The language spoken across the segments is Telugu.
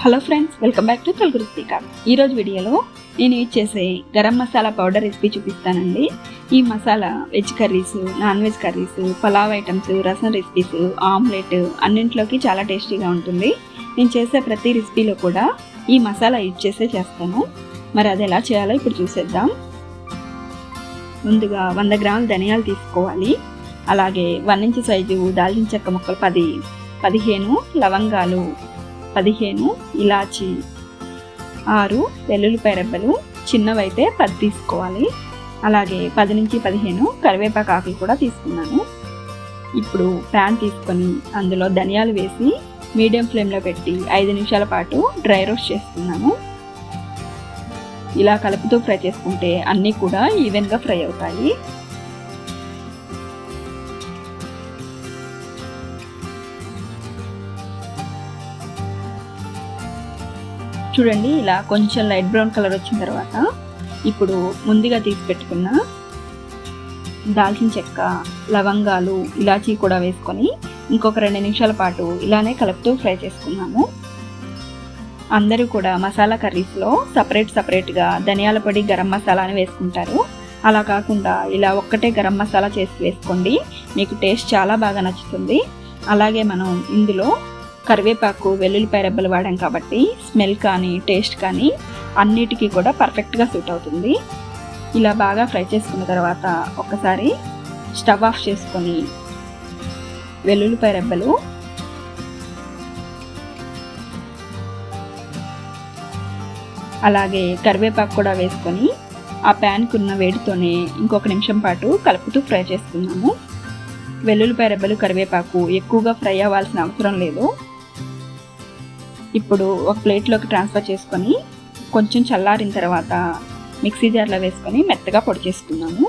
Hello friends, welcome back to Telugu recipe card. ఈరోజు వీడియోలో నేను యూజ్ చేసే గరం మసాలా పౌడర్ రెసిపీ చూపిస్తానండి. ఈ masala veg curries, non veg curries, pulao items, రసం రెసిపీస్, ఆమ్లెట్ అన్నింటిలోకి చాలా టేస్టీగా ఉంటుంది. నేను చేసే ప్రతి రెసిపీలో కూడా ఈ మసాలా యూజ్ చేస్తాను. మరి అది ఎలా చేయాలో ఇప్పుడు చూసేద్దాం. ముందుగా 100 గ్రాముల ధనియాలు తీసుకోవాలి. అలాగే 1 ఇంచ్ సైజు దాల్చిన చెక్క ముక్కలు 10, 15 లవంగాలు, 15 ఇలాచి, 6 వెల్లుల్లిపాయ రెబ్బలు, చిన్నవైతే 10 తీసుకోవాలి. అలాగే 10 నుంచి 15 కరివేపాకు ఆకులు కూడా తీసుకున్నాను. ఇప్పుడు ప్యాన్ తీసుకొని అందులో ధనియాలు వేసి మీడియం ఫ్లేమ్లో పెట్టి 5 నిమిషాల పాటు డ్రై రోస్ట్ చేసుకున్నాను. ఇలా కలుపుతూ ఫ్రై చేసుకుంటే అన్నీ కూడా ఈవెన్గా ఫ్రై అవుతాయి. చూడండి, ఇలా కొంచెం లైట్ బ్రౌన్ కలర్ వచ్చిన తర్వాత ఇప్పుడు ముందుగా తీసి పెట్టుకున్న దాల్చిన చెక్క, లవంగాలు, ఇలాచీ కూడా వేసుకొని ఇంకొక 2 నిమిషాల పాటు ఇలానే కలుపుతూ ఫ్రై చేసుకున్నాము. అందరూ కూడా మసాలా కర్రీస్లో సపరేట్గా ధనియాల పొడి, గరం మసాలా అని వేసుకుంటారు. అలా కాకుండా ఇలా ఒక్కటే గరం మసాలా చేసి వేసుకోండి, మీకు టేస్ట్ చాలా బాగా నచ్చుతుంది. అలాగే మనం ఇందులో కరివేపాకు, వెల్లుల్లిపాయ రెబ్బలు వాడాం కాబట్టి స్మెల్ కానీ టేస్ట్ కానీ అన్నిటికీ కూడా పర్ఫెక్ట్గా సూట్ అవుతుంది. ఇలా బాగా ఫ్రై చేసుకున్న తర్వాత ఒకసారి స్టవ్ ఆఫ్ చేసుకొని వెల్లుల్లిపాయ రెబ్బలు, అలాగే కరివేపాకు కూడా వేసుకొని ఆ ప్యాన్కి ఉన్న వేడితోనే ఇంకొక నిమిషం పాటు కలుపుతూ ఫ్రై చేసుకున్నాము. వెల్లుల్లిపాయ రెబ్బలు, కరివేపాకు ఎక్కువగా ఫ్రై అవ్వాల్సిన అవసరం లేదు. ఇప్పుడు ఒక ప్లేట్లోకి ట్రాన్స్ఫర్ చేసుకొని కొంచెం చల్లారిన తర్వాత మిక్సీ జార్లో వేసుకొని మెత్తగా పొడి చేసుకున్నాము.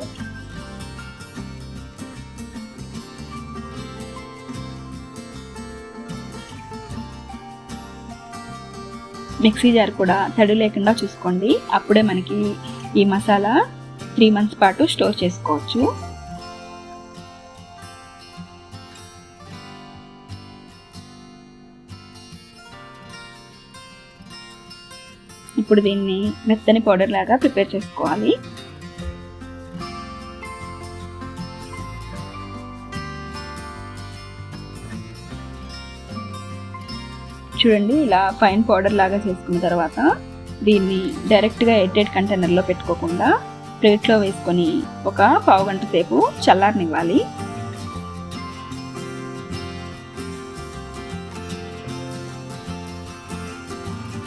మిక్సీ జార్ కూడా తడి లేకుండా చూసుకోండి, అప్పుడే మనకి ఈ మసాలా 3 మంత్స్ పాటు స్టోర్ చేసుకోవచ్చు. ఇప్పుడు దీన్ని మెత్తని పౌడర్ లాగా ప్రిపేర్ చేసుకోవాలి. చూడండి, ఇలా ఫైన్ పౌడర్ లాగా చేసుకున్న తర్వాత దీన్ని డైరెక్ట్గా ఎయిర్టైట్ కంటైనర్లో పెట్టుకోకుండా ప్లేట్లో వేసుకొని ఒక పావు గంట సేపు చల్లారనివ్వాలి.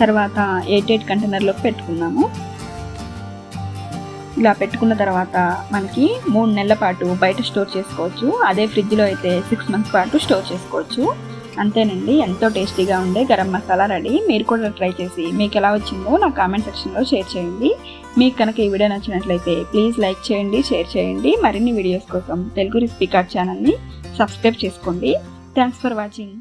తర్వాత ఎయిర్టైట్ కంటైనర్లోకి పెట్టుకున్నాము. ఇలా పెట్టుకున్న తర్వాత మనకి 3 నెలల పాటు బయట స్టోర్ చేసుకోవచ్చు. అదే ఫ్రిడ్జ్లో అయితే 6 మంత్స్ పాటు స్టోర్ చేసుకోవచ్చు. అంతేనండి, ఎంతో టేస్టీగా ఉండే గరం మసాలా రెడీ. మీరు కూడా ట్రై చేసి మీకు ఎలా వచ్చిందో నా కామెంట్ సెక్షన్లో షేర్ చేయండి. మీకు కనుక ఈ వీడియో నచ్చినట్లయితే ప్లీజ్ లైక్ చేయండి, షేర్ చేయండి. మరిన్ని వీడియోస్ కోసం తెలుగు రెసిపీ కార్డ్ ఛానల్ని సబ్స్క్రైబ్ చేసుకోండి. Thanks for watching.